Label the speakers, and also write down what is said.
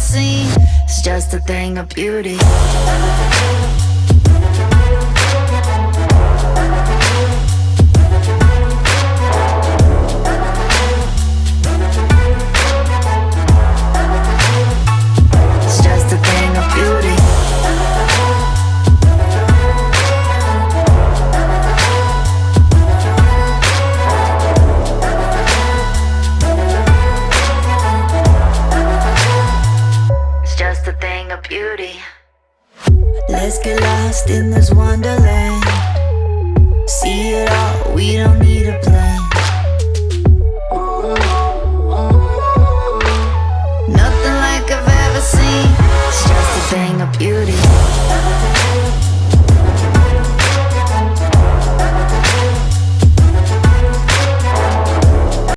Speaker 1: seen. It's just a thing of beauty. It's just a thing of beauty. Just a thing of beauty. Let's get lost in this wonderland. See it all, we don't need a plan.